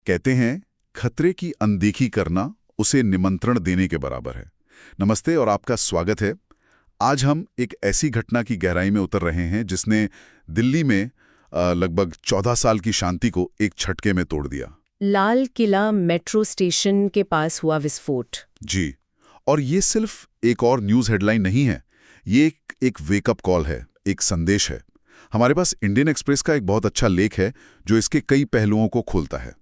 कहते हैं खतरे की अनदेखी करना उसे निमंत्रण देने के बराबर है। नमस्ते और आपका स्वागत है। आज हम एक ऐसी घटना की गहराई में उतर रहे हैं जिसने दिल्ली में लगभग 14 साल की शांति को एक झटके में तोड़ दिया। लाल किला मेट्रो स्टेशन के पास हुआ विस्फोट। जी, और ये सिर्फ एक और न्यूज़ हेडलाइन नहीं है, ये एक वेकअप कॉल है, एक संदेश है। हमारे पास इंडियन एक्सप्रेस का एक बहुत अच्छा लेख है जो इसके कई पहलुओं को खोलता है।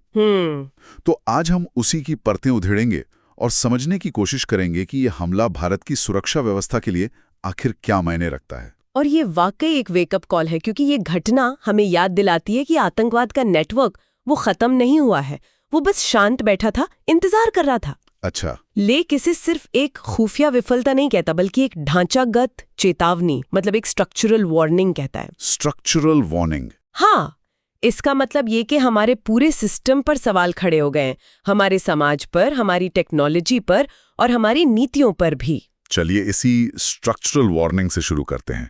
तो आज हम उसी की परतें उधेड़ेंगे और समझने की कोशिश करेंगे कि ये हमला भारत की सुरक्षा व्यवस्था के लिए आखिर क्या मायने रखता है। और ये वाकई एक वेकअप कॉल है, क्योंकि ये घटना हमें याद दिलाती है कि आतंकवाद का नेटवर्क वो खत्म नहीं हुआ है, वो बस शांत बैठा था, इंतजार कर रहा था। अच्छा, लेकिन इसे सिर्फ एक खुफिया विफलता नहीं कहता, बल्कि एक ढांचागत चेतावनी, मतलब एक स्ट्रक्चरल वार्निंग कहता है। Structural warning. हाँ, इसका मतलब ये कि हमारे पूरे सिस्टम पर सवाल खड़े हो गए, हमारे समाज पर, हमारी टेक्नोलॉजी पर और हमारी नीतियों पर भी। चलिए इसी स्ट्रक्चरल वार्निंग से शुरू करते हैं।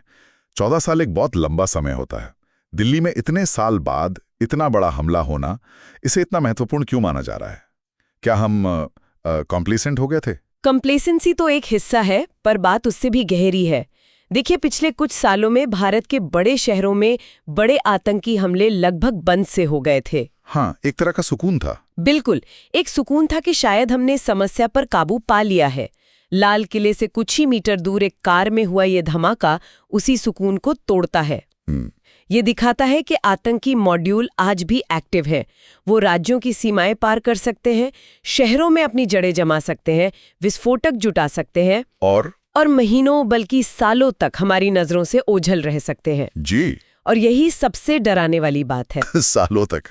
14 साल एक बहुत लंबा समय होता है। दिल्ली में इतने साल बाद इतना बड़ा हमला होना, इसे इतना महत्वपूर्ण क्यों माना जा रहा है? क्या हम कॉम्प्लेसेंट हो गए थे? कंप्लेसेंसी तो एक हिस्सा है, पर बात उससे भी गहरी है। देखिए, पिछले कुछ सालों में भारत के बड़े शहरों में बड़े आतंकी हमले लगभग बंद से हो गए थे। हाँ, एक तरह का सुकून था। बिल्कुल, एक सुकून था कि शायद हमने समस्या पर काबू पा लिया है। लाल किले से कुछ ही मीटर दूर एक कार में हुआ ये धमाका उसी सुकून को तोड़ता है। ये दिखाता है कि आतंकी मॉड्यूल आज भी एक्टिव है। वो राज्यों की सीमाएं पार कर सकते हैं, शहरों में अपनी जड़ें जमा सकते हैं, विस्फोटक जुटा सकते हैं और महीनों बल्कि सालों तक हमारी नजरों से ओझल रह सकते हैं। जी, और यही सबसे डराने वाली बात है। सालों तक।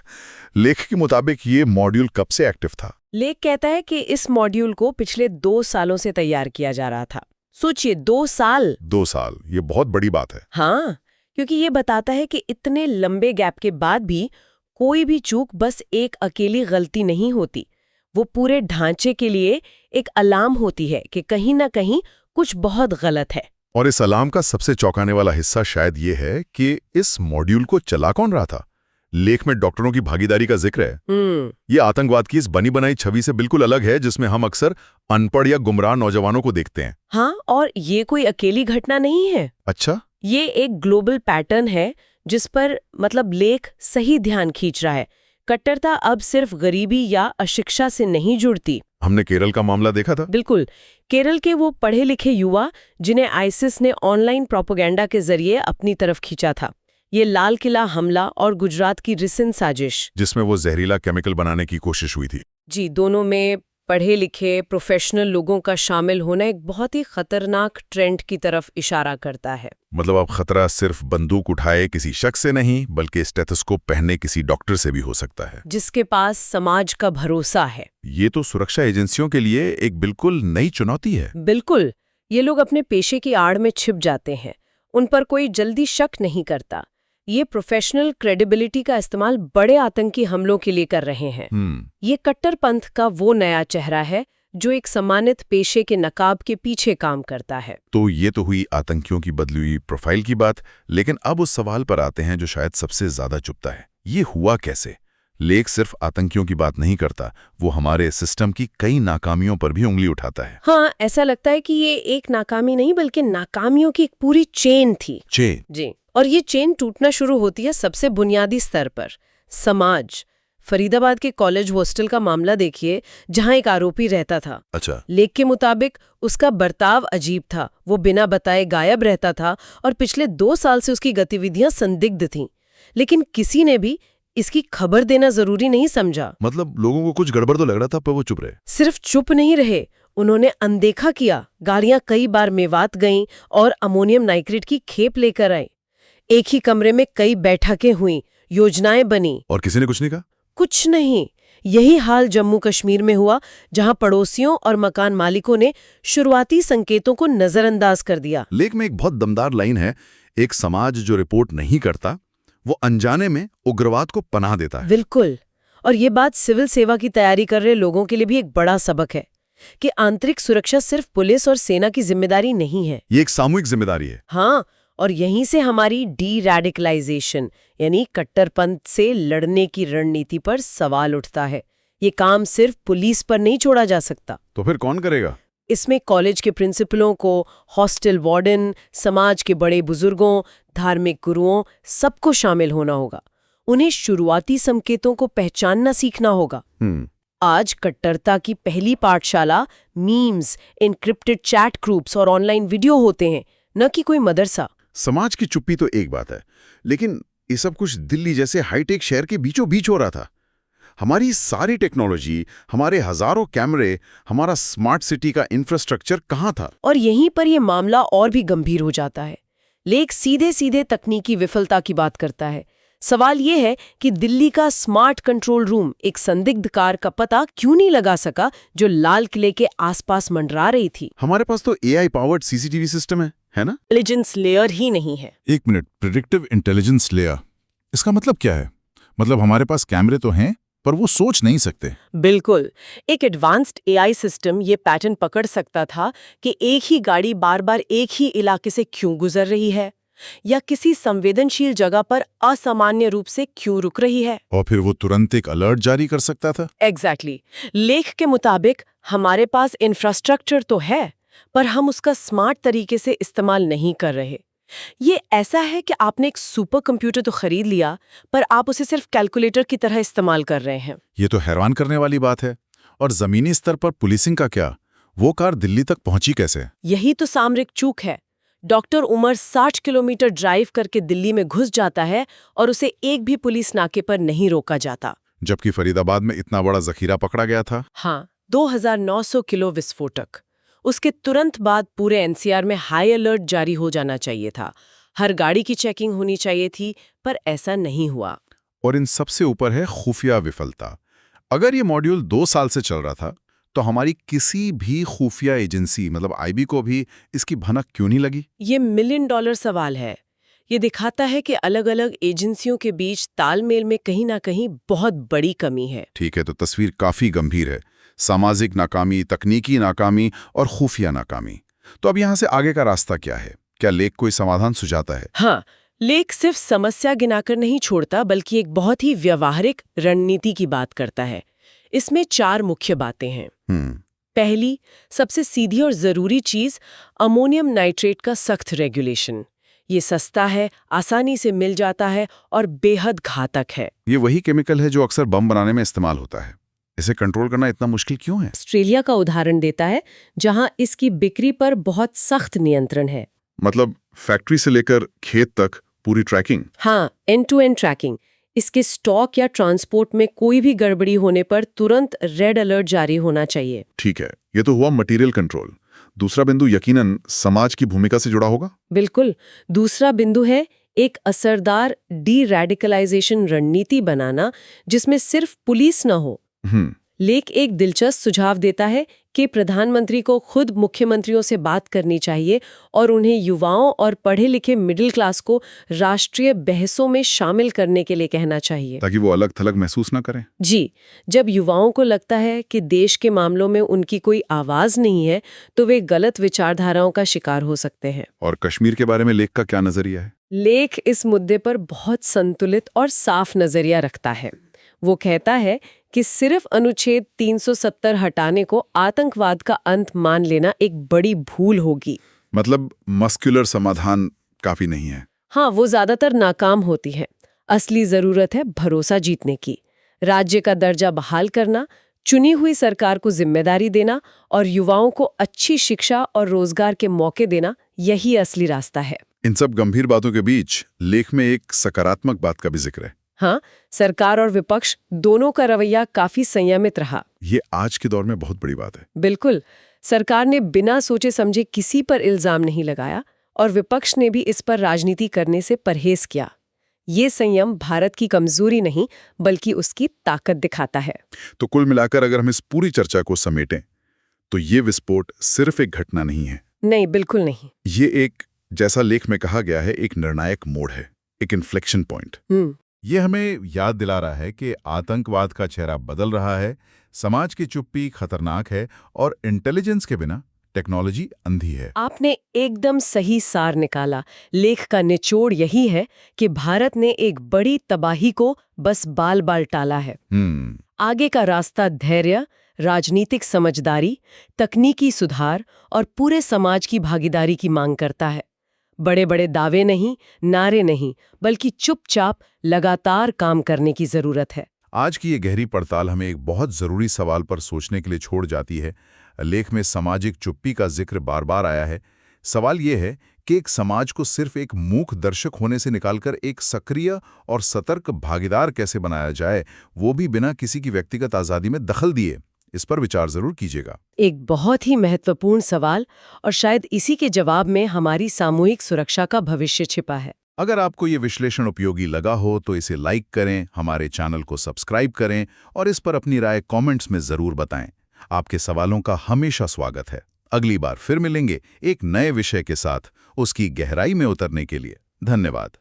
लेख के मुताबिक ये मॉड्यूल कब से एक्टिव था? लेख कहता है कि इस मॉड्यूल को पिछले 2 सालों से तैयार किया जा रहा था। सोचिए, 2 साल। 2 साल, ये बहुत बड़ी बात है। हाँ, क्योंकि ये बताता है कि इतने लंबे गैप के बाद भी कोई भी चूक बस एक अकेली गलती नहीं होती, वो पूरे ढांचे के लिए एक अलार्म होती है कि कहीं ना कहीं कुछ बहुत गलत है। और इस अलार्म का सबसे चौंकाने वाला हिस्सा शायद ये है कि इस मॉड्यूल को चला कौन रहा था। लेख में डॉक्टरों की भागीदारी का जिक्र है। ये आतंकवाद की इस बनी बनाई छवि से बिल्कुल अलग है जिसमें हम अक्सर अनपढ़ या गुमराह नौजवानों को देखते हैं। हाँ, और ये कोई अकेली घटना नहीं है। अच्छा, ये एक ग्लोबल पैटर्न है जिस पर लेख सही ध्यान खींच रहा है। कट्टरता अब सिर्फ गरीबी या अशिक्षा से नहीं जुड़ती। हमने केरल का मामला देखा था। बिल्कुल, केरल के वो पढ़े लिखे युवा जिन्हें आईसिस ने ऑनलाइन प्रोपेगेंडा के जरिए अपनी तरफ खींचा था। ये लाल किला हमला और गुजरात की रिसेंट साजिश, जिसमें वो जहरीला केमिकल बनाने की कोशिश हुई थी। जी, दोनों में पढ़े लिखे प्रोफेशनल लोगों का शामिल होना एक बहुत ही खतरनाक ट्रेंड की तरफ इशारा करता है। मतलब अब खतरा सिर्फ बंदूक उठाए किसी शख्स से नहीं, बल्कि स्टेथोस्कोप पहने किसी डॉक्टर से भी हो सकता है, जिसके पास समाज का भरोसा है। ये तो सुरक्षा एजेंसियों के लिए एक बिल्कुल नई चुनौती है। बिल्कुल, ये लोग अपने पेशे की आड़ में छिप जाते हैं, उन पर कोई जल्दी शक नहीं करता। ये प्रोफेशनल क्रेडिबिलिटी का इस्तेमाल बड़े आतंकी हमलों के लिए कर रहे हैं। ये कट्टरपंथ का वो नया चेहरा है जो एक सम्मानित पेशे के नकाब के पीछे काम करता है। तो ये तो हुई आतंकियों की बदली हुई प्रोफाइल की बात, लेकिन अब उस सवाल पर आते हैं जो शायद सबसे ज्यादा चुभता है। ये हुआ कैसे? लेख सिर्फ आतंकियों की बात नहीं करता, वो हमारे सिस्टम की कई नाकामियों पर भी उंगली उठाता है। हाँ, ऐसा लगता है कि ये एक नाकामी नहीं बल्कि नाकामियों की एक पूरी चेन थी। चेन? जी, और ये चेन टूटना शुरू होती है सबसे बुनियादी स्तर पर, समाज। फरीदाबाद के कॉलेज हॉस्टल का मामला देखिए, जहां एक आरोपी रहता था। अच्छा। लेख के मुताबिक उसका बर्ताव अजीब था, वो बिना बताए गायब रहता था और पिछले 2 साल से उसकी गतिविधियां संदिग्ध थीं। लेकिन किसी ने भी इसकी खबर देना जरूरी नहीं समझा। मतलब लोगों को कुछ गड़बड़ तो लग रहा था, पर वो चुप रहे। सिर्फ चुप नहीं रहे, उन्होंने अनदेखा किया। गाड़ियां कई बार मेवात गईं और अमोनियम नाइट्रेट की खेप लेकर आई। एक ही कमरे में कई बैठकें हुई, योजनाएं बनी, और किसी ने कुछ नहीं कहा? कुछ नहीं। यही हाल जम्मू कश्मीर में हुआ, जहां पड़ोसियों और मकान मालिकों ने शुरुआती संकेतों को नजरअंदाज कर दिया। लेख में एक बहुत दमदार लाइन है, एक समाज जो रिपोर्ट नहीं करता वो अनजाने में उग्रवाद को पनाह देता है। बिल्कुल, और ये बात सिविल सेवा की तैयारी कर रहे लोगों के लिए भी एक बड़ा सबक है कि आंतरिक सुरक्षा सिर्फ पुलिस और सेना की जिम्मेदारी नहीं है। ये एक सामूहिक जिम्मेदारी है। हाँ, और यहीं से हमारी डी रैडिकलाइजेशन यानी कट्टरपंथ से लड़ने की रणनीति पर सवाल उठता है। ये काम सिर्फ पुलिस पर नहीं छोड़ा जा सकता। तो फिर कौन करेगा? इसमें कॉलेज के प्रिंसिपलों को, हॉस्टल वार्डन, समाज के बड़े बुजुर्गों, धार्मिक गुरुओं, सबको शामिल होना होगा। उन्हें शुरुआती संकेतों को पहचानना सीखना होगा। आज कट्टरता की पहली पाठशाला मीम्स, एन्क्रिप्टेड चैट ग्रुप्स और ऑनलाइन वीडियो होते हैं, न कि कोई मदरसा। समाज की चुप्पी तो एक बात है, लेकिन ये सब कुछ दिल्ली जैसे हाईटेक शहर के बीचों बीच हो रहा था। हमारी सारी टेक्नोलॉजी, हमारे हजारों कैमरे, हमारा स्मार्ट सिटी का इंफ्रास्ट्रक्चर कहाँ था? और यहीं पर यह मामला और भी गंभीर हो जाता है। लेख सीधे सीधे तकनीकी विफलता की बात करता है। सवाल यह है कि दिल्ली का स्मार्ट कंट्रोल रूम एक संदिग्ध कार का पता क्यों नहीं लगा सका जो लाल किले के आसपास मंडरा रही थी। हमारे पास तो AI पावर्ड CCTV सिस्टम है ना? इंटेलिजेंस लेयर ही नहीं है। एक मिनट, प्रेडिक्टिव इंटेलिजेंस लेयर, इसका मतलब क्या है? मतलब हमारे पास कैमरे तो हैं, पर वो सोच नहीं सकते। बिल्कुल। एक एडवांस्ड AI सिस्टम ये पैटर्न पकड़ सकता था कि एक ही गाड़ी बार बार एक ही इलाके से क्यों गुजर रही है, या किसी संवेदनशील जगह पर असामान्य रूप से क्यों रुक रही है। और फिर वो तुरंत एक अलर्ट जारी कर सकता था। एग्जैक्टली। लेख के मुताबिक हमारे पास इंफ्रास्ट्रक्चर तो है, पर हम उसका स्मार्ट तरीके से इस्तेमाल नहीं कर रहे। ये ऐसा है कि आपने एक सुपर कंप्यूटर तो खरीद लिया, पर आप उसे सिर्फ कैलकुलेटर की तरह इस्तेमाल कर रहे हैं। ये तो हैरान करने वाली बात है। और जमीनी स्तर पर पुलिसिंग का क्या? वो कार दिल्ली तक पहुंची कैसे? यही तो सामरिक चूक है। डॉक्टर उमर 60 किलोमीटर ड्राइव करके दिल्ली में घुस जाता है और उसे एक भी पुलिस नाके पर नहीं रोका जाता, जबकि फरीदाबाद में इतना बड़ा जखीरा पकड़ा गया था। हाँ, 2900 किलो विस्फोटक। उसके तुरंत बाद पूरे NCR में हाई अलर्ट जारी हो जाना चाहिए था। हर गाड़ी की चेकिंग होनी चाहिए थी, पर ऐसा नहीं हुआ। और इन सबसे ऊपर है खुफिया विफलता। अगर ये मॉड्यूल 2 साल से चल रहा था, तो हमारी किसी भी खुफिया एजेंसी मतलब IB को भी इसकी भनक क्यों नहीं लगी? ये $1 मिलियन सवाल है। ये दिखाता है कि अलग-अलग एजेंसियों के बीच तालमेल में कहीं ना कहीं बहुत बड़ी कमी है। ठीक है, तो तस्वीर काफी गंभीर है। सामाजिक नाकामी, तकनीकी नाकामी और खुफिया नाकामी। तो अब यहाँ से आगे का रास्ता क्या है? क्या लेख कोई समाधान सुझाता है? हाँ, लेख सिर्फ समस्या गिनाकर नहीं छोड़ता, बल्कि एक बहुत ही व्यावहारिक रणनीति की बात करता है। इसमें 4 मुख्य बातें हैं। पहली, सबसे सीधी और जरूरी चीज, अमोनियम नाइट्रेट का सख्त रेगुलेशन। ये सस्ता है, आसानी से मिल जाता है और बेहद घातक है। ये वही केमिकल है जो अक्सर बम बनाने में इस्तेमाल होता है। इसे कंट्रोल करना इतना मुश्किल क्यों है? ऑस्ट्रेलिया का उदाहरण देता है, जहां इसकी बिक्री पर बहुत सख्त नियंत्रण है। मतलब फैक्ट्री से लेकर खेत तक पूरी ट्रैकिंग? हाँ, एंड-टू-एंड ट्रैकिंग। इसके स्टॉक या ट्रांसपोर्ट में कोई भी गड़बड़ी होने पर तुरंत रेड अलर्ट जारी होना चाहिए। ठीक है, ये तो हुआ मटेरियल कंट्रोल। दूसरा बिंदु यकीनन समाज की भूमिका से जुड़ा होगा। बिल्कुल। दूसरा बिंदु है एक असरदार डी रैडिकलाइजेशन रणनीति बनाना, जिसमें सिर्फ पुलिस न हो। लेख एक दिलचस्प सुझाव देता है कि प्रधानमंत्री को खुद मुख्यमंत्रियों से बात करनी चाहिए और उन्हें युवाओं और पढ़े लिखे मिडिल क्लास को राष्ट्रीय बहसों में शामिल करने के लिए कहना चाहिए, ताकि वो अलग थलग महसूस ना करें। जी, जब युवाओं को लगता है कि देश के मामलों में उनकी कोई आवाज नहीं है, तो वे गलत विचारधाराओं का शिकार हो सकते हैं। और कश्मीर के बारे में लेख का क्या नजरिया है? लेख इस मुद्दे पर बहुत संतुलित और साफ नजरिया रखता है। वो कहता है कि सिर्फ अनुच्छेद 370 हटाने को आतंकवाद का अंत मान लेना एक बड़ी भूल होगी। मतलब मस्कुलर समाधान काफी नहीं है। हाँ, वो ज्यादातर नाकाम होती है। असली जरूरत है भरोसा जीतने की। राज्य का दर्जा बहाल करना, चुनी हुई सरकार को जिम्मेदारी देना और युवाओं को अच्छी शिक्षा और रोजगार के मौके देना, यही असली रास्ता है। इन सब गंभीर बातों के बीच लेख में एक सकारात्मक बात का भी जिक्र है। हाँ, सरकार और विपक्ष दोनों का रवैया काफी संयमित रहा। ये आज के दौर में बहुत बड़ी बात है। बिल्कुल। सरकार ने बिना सोचे समझे किसी पर इल्जाम नहीं लगाया और विपक्ष ने भी इस पर राजनीति करने से परहेज किया। ये संयम भारत की कमजोरी नहीं, बल्कि उसकी ताकत दिखाता है। तो कुल मिलाकर अगर हम इस पूरी चर्चा को समेटें, तो ये विस्फोट सिर्फ एक घटना नहीं है। नहीं, बिल्कुल नहीं। ये एक, जैसा लेख में कहा गया है, एक निर्णायक मोड़ है, एक इन्फ्लेक्शन पॉइंट। ये हमें याद दिला रहा है कि आतंकवाद का चेहरा बदल रहा है, समाज की चुप्पी खतरनाक है और इंटेलिजेंस के बिना टेक्नोलॉजी अंधी है। आपने एकदम सही सार निकाला। लेख का निचोड़ यही है कि भारत ने एक बड़ी तबाही को बस बाल बाल टाला है। आगे का रास्ता धैर्य, राजनीतिक समझदारी, तकनीकी सुधार और पूरे समाज की भागीदारी की मांग करता है। बड़े बड़े दावे नहीं, नारे नहीं, बल्कि चुपचाप लगातार काम करने की जरूरत है। आज की ये गहरी पड़ताल हमें एक बहुत जरूरी सवाल पर सोचने के लिए छोड़ जाती है। लेख में सामाजिक चुप्पी का जिक्र बार बार आया है। सवाल ये है कि एक समाज को सिर्फ एक मूक दर्शक होने से निकालकर एक सक्रिय और सतर्क भागीदार कैसे बनाया जाए, वो भी बिना किसी की व्यक्तिगत आज़ादी में दखल दिए। इस पर विचार जरूर कीजिएगा। एक बहुत ही महत्वपूर्ण सवाल, और शायद इसी के जवाब में हमारी सामूहिक सुरक्षा का भविष्य छिपा है। अगर आपको ये विश्लेषण उपयोगी लगा हो तो इसे लाइक करें, हमारे चैनल को सब्सक्राइब करें और इस पर अपनी राय कमेंट्स में जरूर बताएं। आपके सवालों का हमेशा स्वागत है। अगली बार फिर मिलेंगे एक नए विषय के साथ, उसकी गहराई में उतरने के लिए। धन्यवाद।